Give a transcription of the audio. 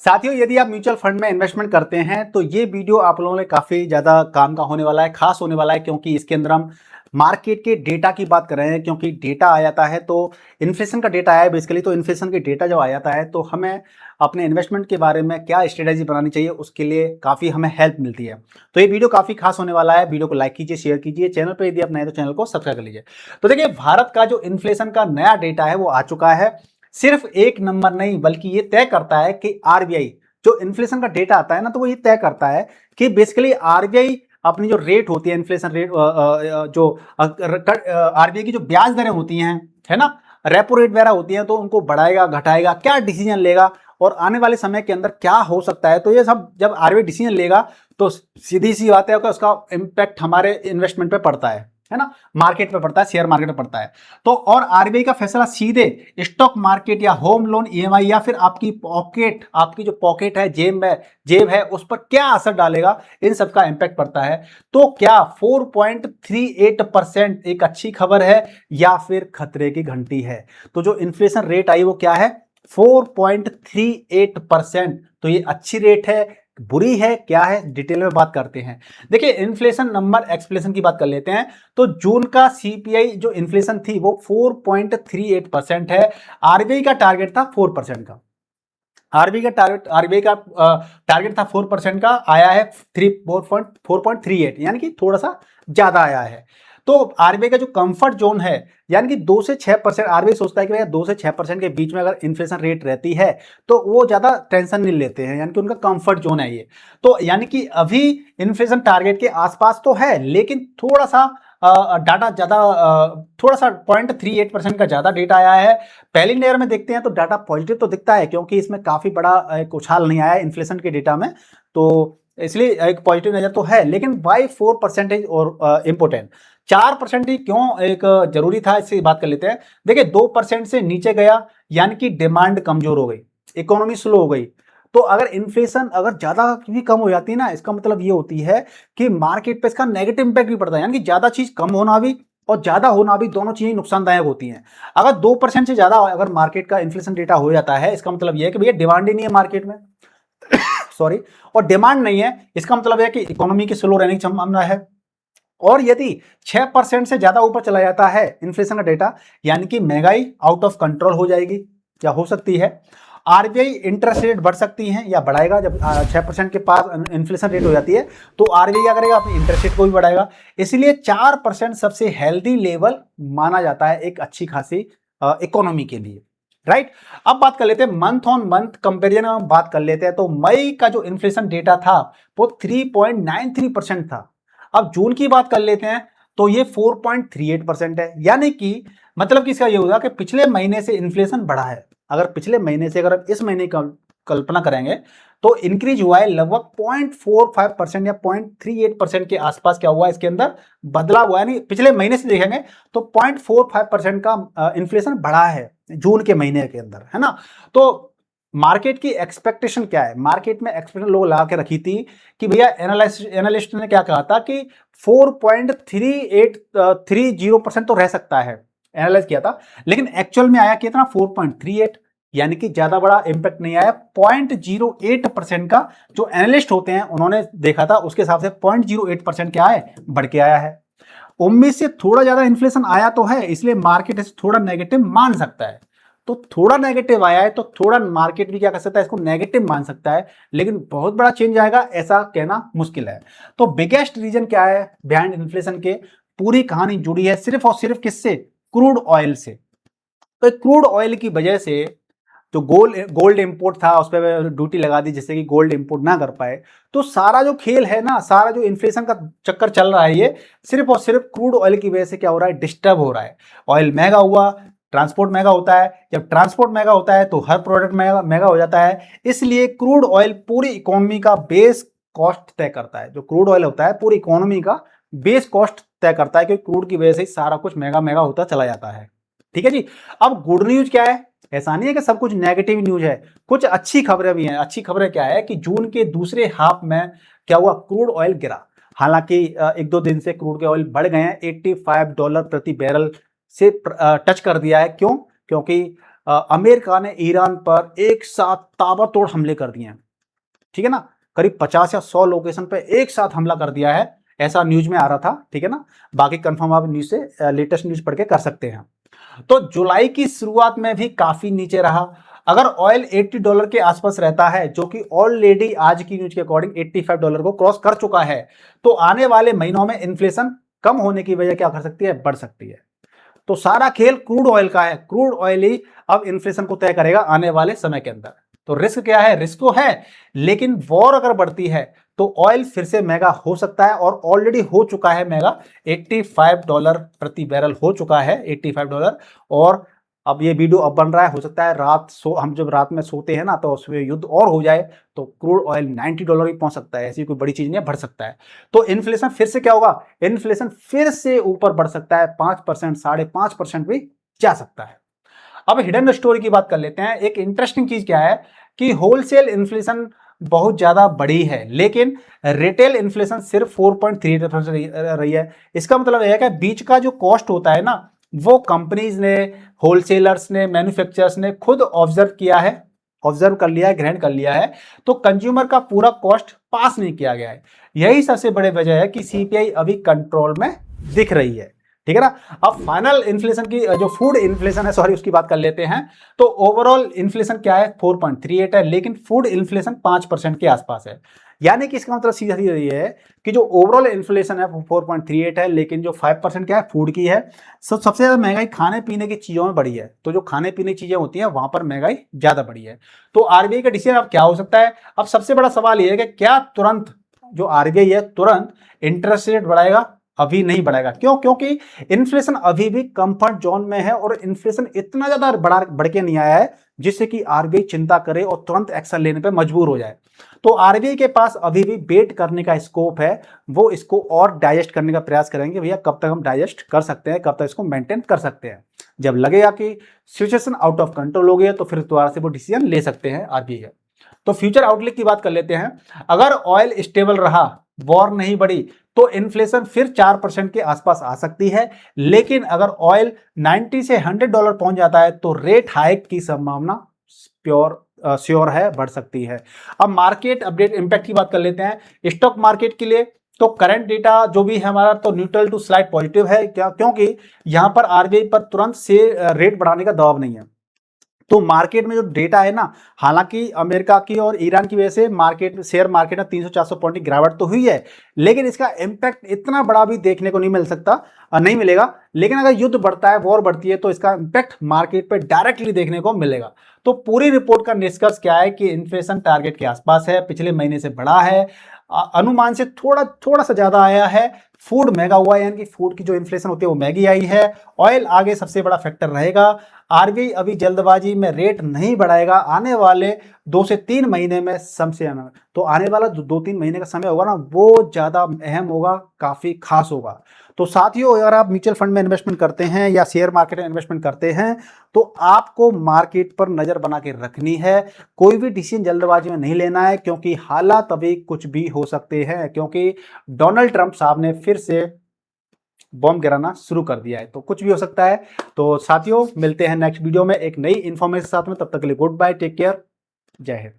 साथियों, यदि आप म्यूचुअल फंड में इन्वेस्टमेंट करते हैं तो ये वीडियो आप लोगों ने काफी ज्यादा काम का होने वाला है, खास होने वाला है, क्योंकि इसके अंदर हम मार्केट के डेटा की बात कर रहे हैं। क्योंकि डेटा आ जाता है तो इन्फ्लेशन का डेटा आया है बेसिकली, तो इन्फ्लेशन के डेटा जब आ जाता है तो हमें अपने इन्वेस्टमेंट के बारे में क्या स्ट्रेटेजी बनानी चाहिए उसके लिए काफी हमें हेल्प मिलती है। तो ये वीडियो काफी खास होने वाला है। वीडियो को लाइक कीजिए, शेयर कीजिए, चैनल पर यदि आप नए तो चैनल को सब्सक्राइब कर लीजिए। तो देखिए, भारत का जो इन्फ्लेशन का नया डेटा है वो आ चुका है। सिर्फ एक नंबर नहीं बल्कि ये तय करता है कि आरबीआई जो इन्फ्लेशन का डेटा आता है ना, तो वो ये तय करता है कि बेसिकली आरबीआई अपनी जो रेट होती है, इन्फ्लेशन रेट, जो आरबीआई की जो ब्याज दरें होती हैं, है ना, रेपो रेट वगैरह होती हैं, तो उनको बढ़ाएगा घटाएगा, क्या डिसीजन लेगा और आने वाले समय के अंदर क्या हो सकता है। तो ये सब जब आरबीआई डिसीजन लेगा तो सीधी सी बात है कि उसका इंपैक्ट हमारे इन्वेस्टमेंट पे पड़ता है ना, मार्केट पे पड़ता है, शेयर मार्केट पे पड़ता है। तो और आरबीआई का फैसला सीधे स्टॉक मार्केट या होम लोन ईएमआई या फिर आपकी पॉकेट, आपकी जो पॉकेट है, जेब है, उस पर क्या असर डालेगा, इन सब का इंपैक्ट पड़ता है। तो क्या 4.38% एक अच्छी खबर है या फिर खतरे की घंटी है? तो जो इन्फ्लेशन रेट आई वो क्या है? 4.38%। तो ये अच्छी रेट है, बुरी है, क्या है, डिटेल में बात करते हैं। देखिए, इन्फ्लेशन नंबर एक्सप्लेनेशन की बात कर लेते हैं। तो जून का सीपीआई जो इन्फ्लेशन थी वो 4.38% है। आरबीआई का टारगेट था 4% का। आरबीआई का टारगेट था 4% का, आया है 4.38, यानी कि थोड़ा सा ज्यादा आया है। तो आरबीआई का जो कंफर्ट जोन है, यानी कि 2 से 6%, आरबीआई सोचता है कि भैया 2 से 6% के बीच में अगर इन्फ्लेशन रेट रहती है तो वो ज्यादा टेंशन नहीं लेते हैं, यानी कि उनका कंफर्ट जोन है ये। तो यानी कि अभी इन्फ्लेशन टारगेट के आसपास तो है, लेकिन थोड़ा सा डाटा ज्यादा, थोड़ा सा 0.38% का ज्यादा डेटा आया है। पहली लेयर में देखते हैं तो डाटा पॉजिटिव तो दिखता है, क्योंकि इसमें काफी बड़ा एक उछाल नहीं आया इन्फ्लेशन के डेटा में, तो इसलिए एक पॉजिटिव नजर तो है। लेकिन वाई 4% और इम्पोर्टेंट 4% ही क्यों एक जरूरी था, इससे बात कर लेते हैं। देखिए, 2% से नीचे गया यानी कि डिमांड कमजोर हो गई, इकोनॉमी स्लो हो गई। तो अगर इन्फ्लेशन अगर ज्यादा भी कम हो जाती है ना, इसका मतलब ये होती है कि मार्केट पे इसका नेगेटिव इंपैक्ट भी पड़ता है, यानी कि ज्यादा चीज कम होना भी और ज्यादा होना भी, दोनों चीजें नुकसानदायक होती हैं। अगर 2% से ज्यादा अगर मार्केट का इन्फ्लेशन डेटा हो जाता है, इसका मतलब यह है कि भैया डिमांड ही नहीं है मार्केट में सॉरी, और डिमांड नहीं है, इसका मतलब है कि इकोनॉमी की स्लो रहने की संभावना है। और यदि 6% से ज्यादा ऊपर चला जाता है इन्फ्लेशन का डेटा, यानी कि महंगाई आउट ऑफ कंट्रोल हो जाएगी या हो सकती है। आरबीआई इंटरेस्ट रेट बढ़ सकती है या बढ़ाएगा। जब 6% के पास इन्फ्लेशन रेट हो जाती है तो आरबीआई क्या करेगा, अपनी इंटरेस्ट रेट को भी बढ़ाएगा। इसलिए 4% सबसे हेल्दी लेवल माना जाता है एक अच्छी खासी इकोनॉमी के लिए, राइट। अब बात कर लेते हैं मंथ ऑन मंथ कंपेरिजन में, बात कर लेते हैं। तो मई का जो इन्फ्लेशन डेटा था वो 3.93% था। अब जून की बात कर लेते हैं तो ये 4.38% है, यानी कि मतलब कि इसका ये होगा कि पिछले महीने से इन्फ्लेशन बढ़ा है। अगर पिछले महीने से अगर इस महीने का कल्पना करेंगे तो इंक्रीज हुआ है लगभग 0.45% या 0.38% के आसपास क्या हुआ है, इसके अंदर बदलाव हुआ है। नहीं, पिछले महीने से देखेंगे तो 0.45% का इन्फ्लेशन बढ़ा है जून के महीने के अंदर, है ना। तो मार्केट की एक्सपेक्टेशन क्या है? मार्केट में एक्सपेक्टेशन लोग लगा के रखी थी कि भैया एनालिस्ट ने क्या कहा था कि 4.3830% तो रह सकता है, एनालाइज किया था। लेकिन एक्चुअल में आया कितना, 4.38, यानी कि ज्यादा बड़ा इंपैक्ट नहीं आया। 0.08% का जो एनालिस्ट होते हैं उन्होंने देखा था, उसके हिसाब से 0.08% क्या है, बढ़ के आया है। उम्मीद से थोड़ा ज्यादा इन्फ्लेशन आया तो है, इसलिए मार्केट इसे थोड़ा नेगेटिव मान सकता है। तो थोड़ा नेगेटिव आया है तो थोड़ा मार्केट भी क्या कर सकता है, इसको नेगेटिव मान सकता है, लेकिन बहुत बड़ा चेंज आएगा ऐसा कहना मुश्किल है। तो बिगेस्ट रीजन क्या है बिहाइंड इन्फ्लेशन के? पूरी कहानी जुड़ी है सिर्फ और सिर्फ किससे? क्रूड ऑयल से। तो क्रूड ऑयल की वजह से जो गोल्ड इंपोर्ट था उस पर ड्यूटी लगा दी, जिससे कि गोल्ड इंपोर्ट ना कर पाए। तो सारा जो खेल है ना, सारा जो इन्फ्लेशन का चक्कर चल रहा है, ये सिर्फ और सिर्फ क्रूड ऑयल की वजह से क्या हो रहा है, डिस्टर्ब हो रहा है। ऑयल महंगा हुआ, ट्रांसपोर्ट महंगा होता है। जब ट्रांसपोर्ट महंगा होता है तो हर प्रोडक्ट महंगा महंगा हो जाता है। इसलिए क्रूड ऑयल पूरी इकोनॉमी का बेस कॉस्ट तय करता है। जो क्रूड ऑयल होता है पूरी इकोनॉमी का बेस कॉस्ट तय करता है, क्योंकि क्रूड की वजह से सारा कुछ महंगा महंगा होता चला जाता है। ठीक है जी। अब गुड न्यूज क्या है? ऐसा नहीं है कि सब कुछ नेगेटिव न्यूज है, कुछ अच्छी खबरें भी हैं। अच्छी खबरें क्या है कि जून के दूसरे हाफ में क्या हुआ, क्रूड ऑयल गिरा। हालांकि एक दो दिन से क्रूड के ऑयल बढ़ गए हैं, $85 प्रति बैरल से टच कर दिया है। क्यों? क्योंकि अमेरिका ने ईरान पर एक साथ ताबड़तोड़ हमले कर दिए हैं, ठीक है ना, करीब 50 या 100 लोकेशन पे एक साथ हमला कर दिया है, ऐसा न्यूज में आ रहा था, ठीक है ना। बाकी कंफर्म आप न्यूज से लेटेस्ट न्यूज पढ़ के कर सकते हैं। तो जुलाई की शुरुआत में भी काफी नीचे रहा। अगर ऑयल $80 के आसपास रहता है, जो कि ऑलरेडी आज की न्यूज के अकॉर्डिंग $85 को क्रॉस कर चुका है, तो आने वाले महीनों में इन्फ्लेशन कम होने की वजह क्या कर सकती है, बढ़ सकती है। तो सारा खेल क्रूड ऑयल का है, क्रूड ऑयल ही अब इन्फ्लेशन को तय करेगा आने वाले समय के अंदर। तो रिस्क क्या है, रिस्क तो है, लेकिन वॉर अगर बढ़ती है तो ऑयल फिर से महंगा हो सकता है, और ऑलरेडी हो चुका है महंगा, $85 प्रति बैरल हो चुका है, $85। और अब ये वीडियो अब बन रहा है, हो सकता है हम जब रात में सोते हैं ना, तो उसमें युद्ध और हो जाए तो क्रूड ऑयल $90 भी पहुंच सकता है, ऐसी कोई बड़ी चीज नहीं है, बढ़ सकता है। तो इन्फ्लेशन फिर से क्या होगा, इन्फ्लेशन फिर से ऊपर बढ़ सकता है, 5%, 5.5% भी जा सकता है। अब हिडन स्टोरी की बात कर लेते हैं। एक इंटरेस्टिंग चीज क्या है कि होलसेल इन्फ्लेशन बहुत ज्यादा बड़ी है, लेकिन रिटेल इन्फ्लेशन सिर्फ 4.38% रही है। इसका मतलब यह है कि बीच का जो कॉस्ट होता है ना, वो कंपनीज ने, होलसेलर्स ने, मैन्युफैक्चरर्स ने खुद ऑब्जर्व किया है, ऑब्जर्व कर लिया है, ग्रहण कर लिया है, तो कंज्यूमर का पूरा कॉस्ट पास नहीं किया गया है। यही सबसे बड़ी वजह है कि सीपीआई अभी कंट्रोल में दिख रही है, ठीक है ना। अब फाइनल इन्फ्लेशन की, जो फूड इन्फ्लेशन है, सॉरी, उसकी बात कर लेते हैं। तो ओवरऑल इन्फ्लेशन क्या है, 4.38 है, लेकिन फूड इन्फ्लेशन 5% के आसपास है। यानी कि इसका मतलब सीधा सीधा ये है कि जो ओवरऑल इन्फ्लेशन है वो 4.38 है, लेकिन जो 5% क्या है, फूड की है। सबसे ज्यादा महंगाई खाने पीने की चीजों में बढ़ी है। तो जो खाने पीने की चीजें होती हैं वहां पर महंगाई ज्यादा बढ़ी है। तो आरबीआई का डिसीजन अब क्या हो सकता है? अब सबसे बड़ा सवाल यह है कि क्या तुरंत जो आरबीआई है तुरंत इंटरेस्ट रेट बढ़ाएगा? अभी नहीं बढ़ाएगा। क्यों? क्योंकि इन्फ्लेशन अभी भी कंफर्ट जोन में है, और इन्फ्लेशन इतना ज्यादा बढ़ के नहीं आया है जिससे कि आरबीआई चिंता करे और तुरंत एक्शन लेने पे मजबूर हो जाए। तो आरबीआई के पास अभी भी वेट करने का स्कोप है, वो इसको और डाइजेस्ट करने का प्रयास करेंगे। भैया कब तक हम डाइजेस्ट कर सकते हैं, कब तक इसको मेंटेन कर सकते हैं। जब लगेगा कि सिचुएशन आउट ऑफ कंट्रोल हो गया तो फिर दोबारा से वो डिसीजन ले सकते हैं आरबीआई। तो फ्यूचर आउटलुक की बात कर लेते हैं। अगर ऑयल स्टेबल रहा, वॉर नहीं बढ़ी, तो इन्फ्लेशन फिर 4% के आसपास आ सकती है। लेकिन अगर ऑयल 90 से $100 पहुंच जाता है तो रेट हाइक की संभावना श्योर है, बढ़ सकती है। अब मार्केट अपडेट इंपैक्ट की बात कर लेते हैं स्टॉक मार्केट के लिए। तो करंट डेटा जो भी है हमारा, तो न्यूट्रल टू स्लाइड पॉजिटिव है। क्या? क्योंकि यहां पर आरबीआई पर तुरंत से रेट बढ़ाने का दबाव नहीं है। तो मार्केट में जो डेटा है ना, हालांकि अमेरिका की और ईरान की वजह से शेयर मार्केट में 300-400 पॉइंट की गिरावट तो हुई है, लेकिन इसका इंपैक्ट इतना बड़ा भी देखने को नहीं मिल सकता, नहीं मिलेगा। लेकिन अगर युद्ध बढ़ता है, वॉर बढ़ती है, तो इसका इंपैक्ट मार्केट पे डायरेक्टली देखने को मिलेगा। तो पूरी रिपोर्ट का निष्कर्ष क्या है कि इन्फ्लेशन टारगेट के आसपास है, पिछले महीने से बढ़ा है, अनुमान से थोड़ा सा ज्यादा आया है। फूड महंगा हुआ है, यानी कि फूड की जो इन्फ्लेशन होती है वो महंगी आई है। ऑयल आगे सबसे बड़ा फैक्टर रहेगा। आरबीआई अभी जल्दबाजी में रेट नहीं बढ़ाएगा, आने वाले 2 से 3 महीने में समय में। तो आने वाला जो 2-3 महीने का समय होगा ना, वो ज्यादा अहम होगा, काफी खास होगा। तो साथियों, अगर आप म्यूचुअल फंड में इन्वेस्टमेंट करते हैं या शेयर मार्केट में इन्वेस्टमेंट करते हैं, तो आपको मार्केट पर नजर बना के रखनी है। कोई भी डिसीजन जल्दबाजी में नहीं लेना है, क्योंकि हालात अभी कुछ भी हो सकते हैं, क्योंकि डोनाल्ड ट्रंप साहब ने फिर से बॉम्ब गिराना शुरू कर दिया है, तो कुछ भी हो सकता है। तो साथियों, मिलते हैं नेक्स्ट वीडियो में एक नई इंफॉर्मेशन के साथ में। तब तक के लिए गुड बाय, टेक केयर, जय हिंद।